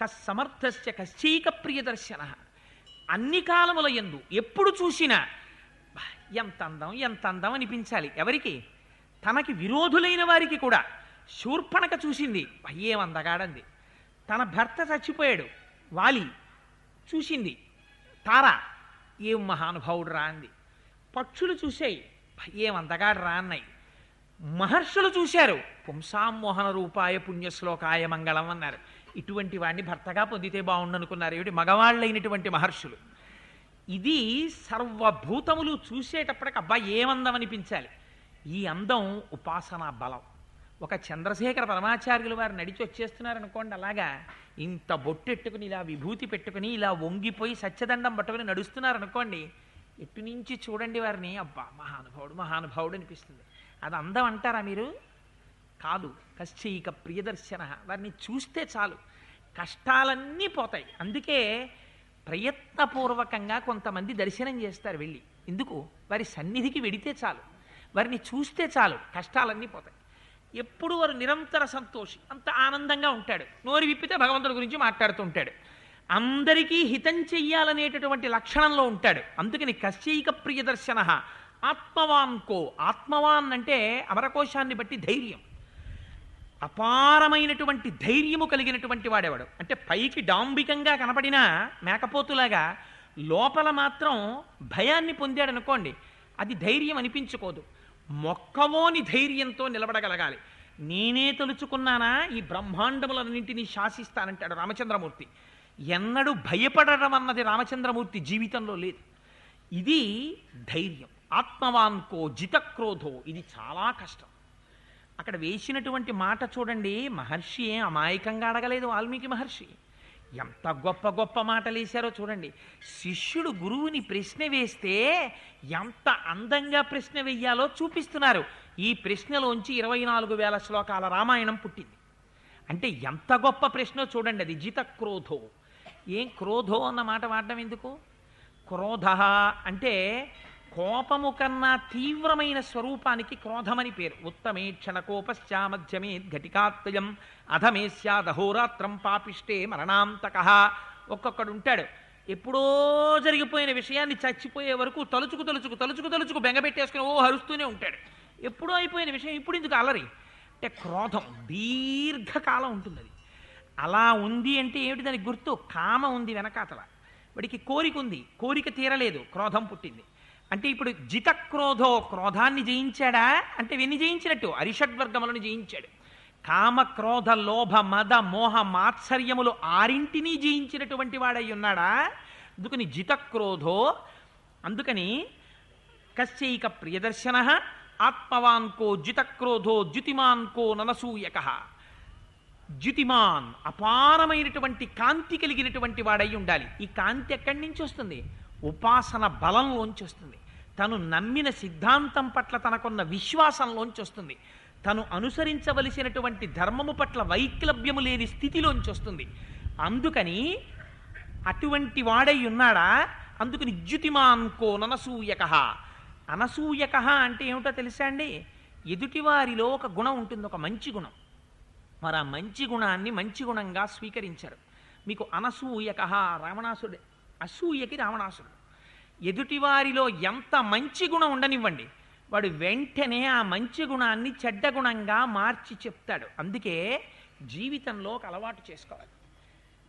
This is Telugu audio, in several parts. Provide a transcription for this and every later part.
కస్సమర్థస్య కశ్చైక ప్రియదర్శన. అన్ని కాలముల యందు ఎప్పుడు చూసినా ఎంత అందం ఎంత అందం అనిపించాలి. ఎవరికి? తనకి విరోధులైన వారికి కూడా. శూర్పణక చూసింది, ఏం అందగాడంది. తన భర్త చచ్చిపోయాడు వాలి, చూసింది. తార, ఏం మహానుభావుడు రా అంది. పక్షులు చూసాయి, ఏం అందగాడు రా అన్నాయి. మహర్షులు చూశారు, పుంసామోహన రూపాయ పుణ్యశ్లోకాయ మంగళం అన్నారు. ఇటువంటి వాడిని భర్తగా పొందితే బాగుండనుకున్నారు ఏమిటి మగవాళ్ళైనటువంటి మహర్షులు. ఇది సర్వభూతములు చూసేటప్పటికి అబ్బా ఏమందం అనిపించాలి. ఈ అందం ఉపాసనా బలం. ఒక చంద్రశేఖర పరమాచార్యులు వారు నడిచి వచ్చేస్తున్నారనుకోండి, అలాగా ఇంత బొట్టెట్టుకుని ఇలా విభూతి పెట్టుకుని ఇలా వంగిపోయి సత్యదండం పట్టుకుని నడుస్తున్నారనుకోండి, ఎటు నుంచి చూడండి వారిని, అబ్బా మహానుభావుడు మహానుభావుడు అనిపిస్తుంది. అది అందం అంటారా మీరు? కాదు. కశ్చైక ప్రియదర్శన. వారిని చూస్తే చాలు కష్టాలన్నీ పోతాయి. అందుకే ప్రయత్నపూర్వకంగా కొంతమంది దర్శనం చేస్తారు వెళ్ళి. ఎందుకు? వారి సన్నిధికి వెడితే చాలు, వారిని చూస్తే చాలు కష్టాలన్నీ పోతాయి. ఎప్పుడు వారు నిరంతర సంతోషి, అంత ఆనందంగా ఉంటాడు. నోరు విప్పితే భగవంతుడి గురించి మాట్లాడుతూ ఉంటాడు. అందరికీ హితం చెయ్యాలనేటటువంటి లక్షణంలో ఉంటాడు. అందుకని కశ్చైక ప్రియదర్శన. ఆత్మవాన్కో, ఆత్మవాన్ అంటే అమరకోశాన్ని బట్టి ధైర్యం, అపారమైనటువంటి ధైర్యము కలిగినటువంటి వాడేవాడు. అంటే పైకి డాంబికంగా కనపడినా మేకపోతులాగా లోపల మాత్రం భయాన్ని పొందాడనుకోండి, అది ధైర్యం అనిపించుకోదు. మొక్కవోని ధైర్యంతో నిలబడగలగాలి. నేనే తలుచుకున్నానా ఈ బ్రహ్మాండములన్నింటినీ శాసిస్తానంటాడు రామచంద్రమూర్తి. ఎన్నడూ భయపడడం అన్నది రామచంద్రమూర్తి జీవితంలో లేదు. ఇది ధైర్యం. ఆత్మవాన్కో జితక్రోధో, ఇది చాలా కష్టం. అక్కడ వేసినటువంటి మాట చూడండి. మహర్షి ఏం అమాయకంగా అడగలేదు. వాల్మీకి మహర్షి ఎంత గొప్ప గొప్ప మాటలు వేశారో చూడండి. శిష్యుడు గురువుని ప్రశ్న వేస్తే ఎంత అందంగా ప్రశ్న వెయ్యాలో చూపిస్తున్నారు. ఈ ప్రశ్నలోంచి 24,000 శ్లోకాల రామాయణం పుట్టింది. అంటే ఎంత గొప్ప ప్రశ్న చూడండి. అది జిత క్రోధో. ఏం క్రోధో అన్న మాట వాడడం ఎందుకు? క్రోధ అంటే కోపము కన్నా తీవ్రమైన స్వరూపానికి క్రోధమని పేరు. ఉత్తమే క్షణకోపశ్చా మధ్యమే ఘటికాత్వయం అధమే స్యాదహోరాత్రం పాపిష్టే మరణాంతక. ఒక్కొక్కడు ఉంటాడు, ఎప్పుడో జరిగిపోయిన విషయాన్ని చచ్చిపోయే వరకు తలుచుకు తలుచుకు తలుచుకు తలుచుకు బెంగపెట్టేసుకుని ఓ హరుస్తూనే ఉంటాడు. ఎప్పుడో అయిపోయిన విషయం ఇప్పుడు ఎందుకు అలరి? అంటే క్రోధం దీర్ఘకాలం ఉంటుంది. అది అలా ఉంది అంటే ఏమిటి దానికి గుర్తు? కామ ఉంది వెనకాతల, వాడికి కోరిక ఉంది, కోరిక తీరలేదు, క్రోధం పుట్టింది. అంటే ఇప్పుడు జితక్రోధో, క్రోధాన్ని జయించాడా అంటే వెన్ని జయించినట్టు అరిషడ్వర్గములను జయించాడు. కామ క్రోధ లోభ మద మోహ మాత్సర్యములు ఆరింటినీ జయించినటువంటి వాడై ఉన్నాడా? అందుకని జితక్రోధో. అందుకని కశ్చైక ప్రియదర్శన ఆత్మవాన్కో జితక్రోధో ద్యుతిమాన్కో ననసూయక. ద్యుతిమాన్ అపారమైనటువంటి కాంతి కలిగినటువంటి వాడై ఉండాలి. ఈ కాంతి ఎక్కడి నుంచి వస్తుంది? ఉపాసన బలంలోంచి వస్తుంది. తను నమ్మిన సిద్ధాంతం పట్ల తనకున్న విశ్వాసంలోంచి వస్తుంది. తను అనుసరించవలసినటువంటి ధర్మము పట్ల వైక్లభ్యము లేని స్థితిలోంచి వస్తుంది. అందుకని అటువంటి వాడై ఉన్నాడా? అందుకని ద్యుతిమాన్కో ననసూయక. అనసూయక అంటే ఏమిటో తెలుసా అండి? ఎదుటివారిలో ఒక గుణం ఉంటుంది, ఒక మంచి గుణం. మరి ఆ మంచి గుణాన్ని మంచి గుణంగా స్వీకరించారు. మీకు అనసూయక రావణాసుడు, అసూయకి రావణాసుడు. ఎదుటివారిలో ఎంత మంచి గుణం ఉండనివ్వండి, వాడు వెంటనే ఆ మంచి గుణాన్ని చెడ్డ గుణంగా మార్చి చెప్తాడు. అందుకే జీవితంలో ఒక అలవాటు చేసుకోవాలి.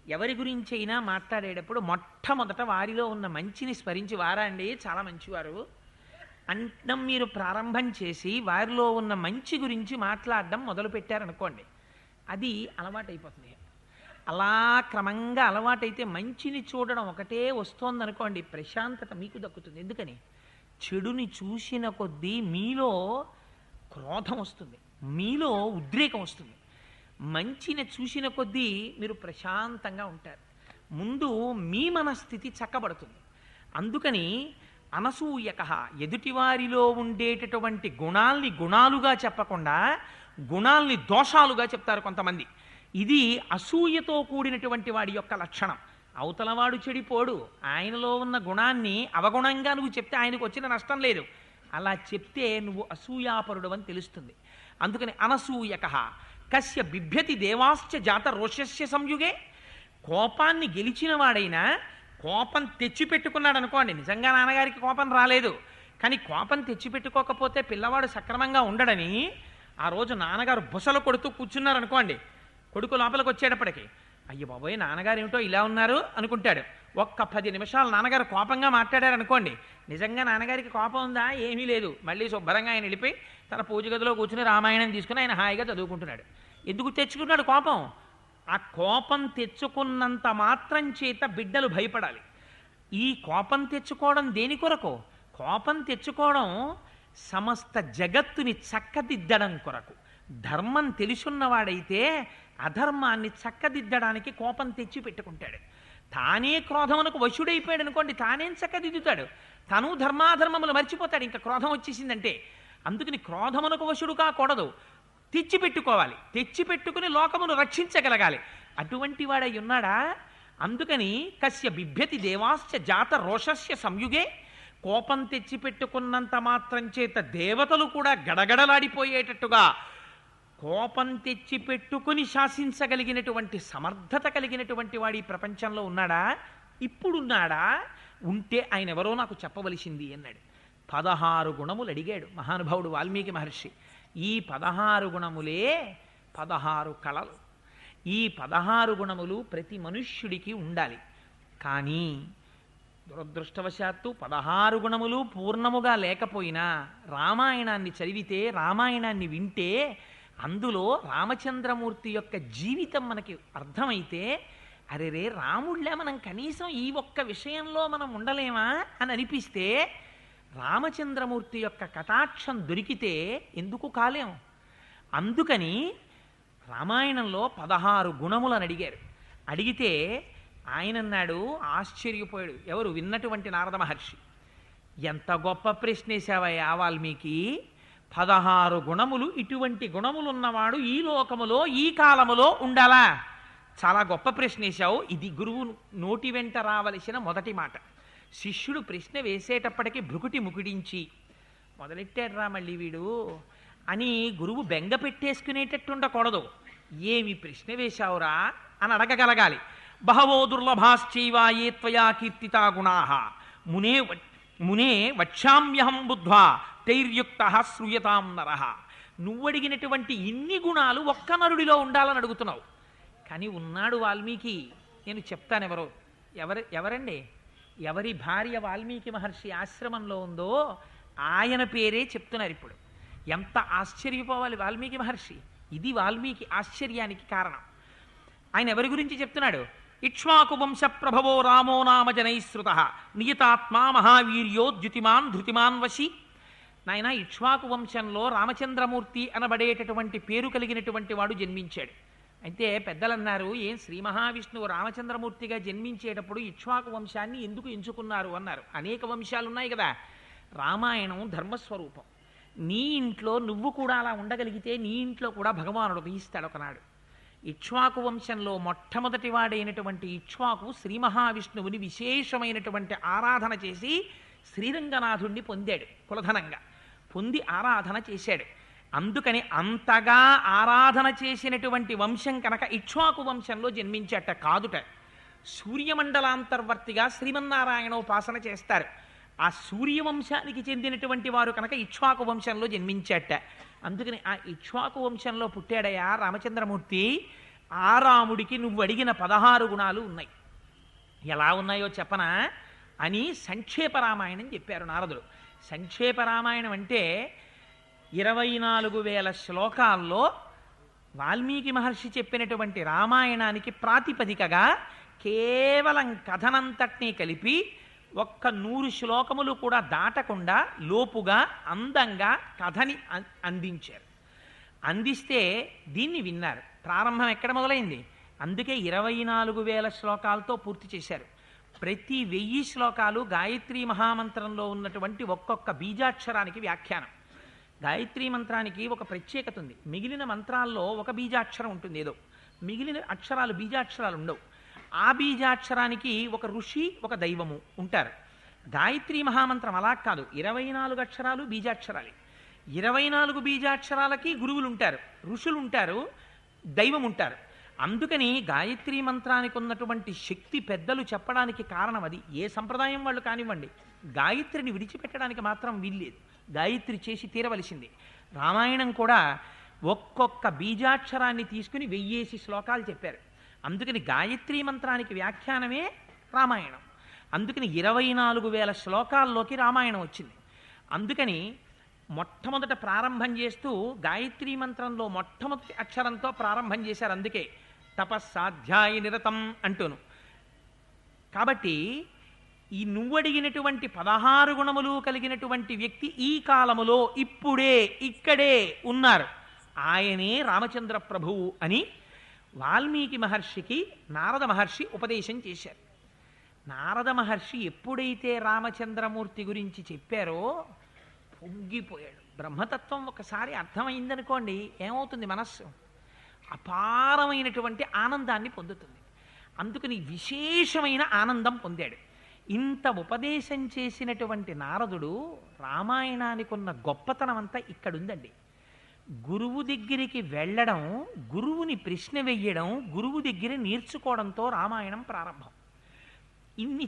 ఎవరి గురించి అయినా మాట్లాడేటప్పుడు మొట్టమొదట వారిలో ఉన్న మంచిని స్మరించి, వారా అండి చాలా మంచివారు అంటం మీరు ప్రారంభం చేసి వారిలో ఉన్న మంచి గురించి మాట్లాడడం మొదలుపెట్టారనుకోండి, అది అలవాటైపోతుంది. అలా క్రమంగా అలవాటైతే మంచిని చూడడం ఒకటే వస్తోందనుకోండి, ప్రశాంతత మీకు దక్కుతుంది. ఎందుకని? చెడుని చూసిన కొద్దీ మీలో క్రోధం వస్తుంది, మీలో ఉద్రేకం వస్తుంది. మంచిని చూసిన కొద్దీ మీరు ప్రశాంతంగా ఉంటారు. ముందు మీ మనస్థితి చక్కబడుతుంది. అందుకని అనసూయక, ఎదుటివారిలో ఉండేటటువంటి గుణాల్ని గుణాలుగా చెప్పకుండా గుణాల్ని దోషాలుగా చెప్తారు కొంతమంది. ఇది అసూయతో కూడినటువంటి వాడి యొక్క లక్షణం. అవతలవాడు చెడిపోడు, ఆయనలో ఉన్న గుణాన్ని అవగుణంగా నువ్వు చెప్తే ఆయనకు వచ్చిన నష్టం లేదు. అలా చెప్తే నువ్వు అసూయాపరుడు అని తెలుస్తుంది. అందుకని అనసూయక. కస్య బిభ్యతి దేవాశ్చ జాత రోషస్య సంయుగే. కోపాన్ని గెలిచిన వాడైనా కోపం తెచ్చిపెట్టుకున్నాడు అనుకోండి, నిజంగా నాన్నగారికి కోపం రాలేదు, కానీ కోపం తెచ్చిపెట్టుకోకపోతే పిల్లవాడు సక్రమంగా ఉండడని ఆ రోజు నాన్నగారు బుసలు కొడుతూ కూర్చున్నారనుకోండి, కొడుకు లోపలికి వచ్చేటప్పటికి అయ్యో బాబోయ్ నాన్నగారు ఏమిటో ఇలా ఉన్నారు అనుకుంటాడు. ఒక్క 10 నిమిషాలు నాన్నగారు కోపంగా మాట్లాడారు అనుకోండి, నిజంగా నాన్నగారికి కోపం ఉందా, ఏమీ లేదు, మళ్ళీ శుభ్రంగా ఆయన వెళ్ళిపోయి తన పూజ గదిలో కూర్చుని రామాయణం తీసుకుని ఆయన హాయిగా చదువుకుంటున్నాడు. ఎందుకు తెచ్చుకున్నాడు కోపం? ఆ కోపం తెచ్చుకున్నంత మాత్రం చేత బిడ్డలు భయపడాలి. ఈ కోపం తెచ్చుకోవడం దేని కొరకు? కోపం తెచ్చుకోవడం సమస్త జగత్తుని చక్కదిద్దడం కొరకు. ధర్మం తెలుసున్నవాడైతే అధర్మాన్ని చక్కదిద్దడానికి కోపం తెచ్చి పెట్టుకుంటాడు. తానే క్రోధమునకు వశుడైపోయాడు అనుకోండి, తానేం చక్కదిద్దుతాడు? తను ధర్మాధర్మములు మర్చిపోతాడు ఇంకా క్రోధం వచ్చేసిందంటే. అందుకని క్రోధమునకు వశుడు కాకూడదు, తెచ్చిపెట్టుకోవాలి. తెచ్చిపెట్టుకుని లోకమును రక్షించగలగాలి. అటువంటి వాడై ఉన్నాడా? అందుకని కస్య బిభ్యతి దేవాశ్చ జాత రోషస్య సంయుగే, కోపం తెచ్చిపెట్టుకున్నంత మాత్రం చేత దేవతలు కూడా గడగడలాడిపోయేటట్టుగా కోపం తెచ్చిపెట్టుకుని శాసించగలిగినటువంటి సమర్థత కలిగినటువంటి వాడి ప్రపంచంలో ఉన్నాడా? ఇప్పుడున్నాడా? ఉంటే ఆయన ఎవరో నాకు చెప్పవలసింది అన్నాడు. 16 గుణములు అడిగాడు మహానుభావుడు వాల్మీకి మహర్షి. ఈ 16 గుణములే 16 కళలు. ఈ 16 గుణములు ప్రతి మనుష్యుడికి ఉండాలి. కానీ దురదృష్టవశాత్తు 16 గుణములు పూర్ణముగా లేకపోయినా రామాయణాన్ని చదివితే, రామాయణాన్ని వింటే, అందులో రామచంద్రమూర్తి యొక్క జీవితం మనకి అర్థమైతే, అరే రే రాముళ్ళే మనం కనీసం ఈ ఒక్క విషయంలో మనం ఉండలేమా అని అనిపిస్తే, రామచంద్రమూర్తి యొక్క కటాక్షం దొరికితే ఎందుకు కాలేం? అందుకని రామాయణంలో 16 గుణములను అడిగారు. అడిగితే ఆయన అన్నాడు, ఆశ్చర్యపోయాడు ఎవరు? విన్నటువంటి నారద మహర్షి. ఎంత గొప్ప ప్రశ్న వేశావయ్యా వాల్మీకి! 16 గుణములు, ఇటువంటి గుణములున్నవాడు ఈ లోకములో ఈ కాలములో ఉండాలా? చాలా గొప్ప ప్రశ్న వేశావు. ఇది గురువు నోటి వెంట రావలసిన మొదటి మాట. శిష్యుడు ప్రశ్న వేసేటప్పటికీ భృకుటి ముకుడించి మొదలెట్టాడు రా మళ్ళీ వీడు అని గురువు బెంగ పెట్టేసుకునేటట్టు ఉండకూడదు. ఏమి ప్రశ్న వేశావురా అని అడగగలగాలి. బహవో దుర్లభాశ్చైవా ఏ త్వయా కీర్తితా గుణాః మునే వక్ష్యామ్యహం బుద్ధ్వా తైర్యుక్త శ్రూయతాం నరః. నువ్వడిగినటువంటి ఇన్ని గుణాలు ఒక్క నరుడిలో ఉండాలని అడుగుతున్నావు. కానీ ఉన్నాడు వాల్మీకి. నేను చెప్తాను ఎవరండి? ఎవరి భార్య వాల్మీకి మహర్షి ఆశ్రమంలో ఉందో ఆయన పేరే చెప్తున్నారు ఇప్పుడు. ఎంత ఆశ్చర్యపోవాలి వాల్మీకి మహర్షి! ఇది వాల్మీకి ఆశ్చర్యానికి కారణం. ఆయన ఎవరి గురించి చెప్తున్నాడు? ఇక్ష్వాకు వంశ ప్రభవో రామో నామ జనైశ్రుత నియతాత్మా మహావీర్యో ద్యుతిమాన్ ధృతిమాన్ వశి. నాయన ఇక్ష్వాకు వంశంలో రామచంద్రమూర్తి అనబడేటటువంటి పేరు కలిగినటువంటి వాడు జన్మించాడు. అయితే పెద్దలన్నారు, ఏం శ్రీ మహావిష్ణువు రామచంద్రమూర్తిగా జన్మించేటప్పుడు ఇక్ష్వాకు వంశాన్ని ఎందుకు ఎంచుకున్నారు అన్నారు. అనేక వంశాలు ఉన్నాయి కదా. రామాయణం ధర్మస్వరూపం. నీ ఇంట్లో నువ్వు కూడా అలా ఉండగలిగితే నీ ఇంట్లో కూడా భగవానుడు ఉదయిస్తాడు ఒకనాడు. ఇక్ష్వాకు వంశంలో మొట్టమొదటి వాడైనటువంటి ఇక్ష్వాకు శ్రీ మహావిష్ణువుని విశేషమైనటువంటి ఆరాధన చేసి శ్రీరంగనాథుణ్ణి పొందాడు. కులధనంగా పొంది ఆరాధన చేశాడు. అందుకని అంతగా ఆరాధన చేసినటువంటి వంశం కనుక ఇక్ష్వాకు వంశంలో జన్మించట కాదుట. సూర్యమండలాంతర్వర్తిగా శ్రీమన్నారాయణోపాసన చేస్తారు. ఆ సూర్యవంశానికి చెందినటువంటి వారు కనుక ఇక్ష్వాకు వంశంలో జన్మించట. అందుకని ఆ ఇక్ష్వాకు వంశంలో పుట్టాడయా రామచంద్రమూర్తి. ఆ రాముడికి నువ్వు అడిగిన 16 గుణాలు ఉన్నాయి. ఎలా ఉన్నాయో చెప్పనా అని సంక్షేప రామాయణం చెప్పారు నారదుడు. సంక్షేప రామాయణం అంటే 24,000 శ్లోకాల్లో వాల్మీకి మహర్షి చెప్పినటువంటి రామాయణానికి ప్రాతిపదికగా కేవలం కథనంతటినీ కలిపి ఒక్క 100 శ్లోకములు కూడా దాటకుండా లోపుగా అందంగా కథని అందించారు. అందిస్తే దీన్ని విన్నారు. ప్రారంభం ఎక్కడ మొదలైంది? అందుకే 24,000 శ్లోకాలతో పూర్తి చేశారు. ప్రతి 1000 శ్లోకాలు గాయత్రీ మహామంత్రంలో ఉన్నటువంటి ఒక్కొక్క బీజాక్షరానికి వ్యాఖ్యానం. గాయత్రీ మంత్రానికి ఒక ప్రత్యేకత ఉంది. మిగిలిన మంత్రాల్లో ఒక బీజాక్షరం ఉంటుంది ఏదో, మిగిలిన అక్షరాలు బీజాక్షరాలు ఉండవు. ఆ బీజాక్షరానికి ఒక ఋషి ఒక దైవము ఉంటారు. గాయత్రీ మహామంత్రం అలా కాదు, 24 అక్షరాలు బీజాక్షరాలు. 24 బీజాక్షరాలకి గురువులు ఉంటారు, ఋషులు ఉంటారు, దైవం ఉంటారు. అందుకని గాయత్రీ మంత్రానికి ఉన్నటువంటి శక్తి పెద్దలు చెప్పడానికి కారణం అది. ఏ సంప్రదాయం వాళ్ళు కానివ్వండి, గాయత్రిని విడిచిపెట్టడానికి మాత్రం వీల్లేదు. గాయత్రి చేసి తీరవలసింది. రామాయణం కూడా ఒక్కొక్క బీజాక్షరాన్ని తీసుకుని 1000 శ్లోకాలు చెప్పారు. అందుకని గాయత్రీ మంత్రానికి వ్యాఖ్యానమే రామాయణం. అందుకని 24,000 శ్లోకాల్లోకి రామాయణం వచ్చింది. అందుకని మొట్టమొదట ప్రారంభం చేస్తూ గాయత్రీ మంత్రంలో మొట్టమొదటి అక్షరంతో ప్రారంభం చేశారు. అందుకే తపస్సాధ్యాయ నిరతం అంటూను. కాబట్టి ఈ నువ్వడిగినటువంటి 16 గుణములు కలిగినటువంటి వ్యక్తి ఈ కాలములో ఇప్పుడే ఇక్కడే ఉన్నారు. ఆయనే రామచంద్ర ప్రభువు అని వాల్మీకి మహర్షికి నారద మహర్షి ఉపదేశం చేశారు. నారద మహర్షి ఎప్పుడైతే రామచంద్రమూర్తి గురించి చెప్పారో పొంగిపోయాడు. బ్రహ్మతత్వం ఒకసారి అర్థమైందనుకోండి, ఏమవుతుంది? మనస్సు అపారమైనటువంటి ఆనందాన్ని పొందుతుంది. అందుకని విశేషమైన ఆనందం పొందాడు. ఇంత ఉపదేశం చేసినటువంటి నారదుడు రామాయణానికి ఉన్న గొప్పతనం అంతా ఇక్కడుందండి. గురువు దగ్గరికి వెళ్ళడం, గురువుని ప్రశ్న వెయ్యడం, గురువు దగ్గర నేర్చుకోవడంతో రామాయణం ప్రారంభం. ఇన్ని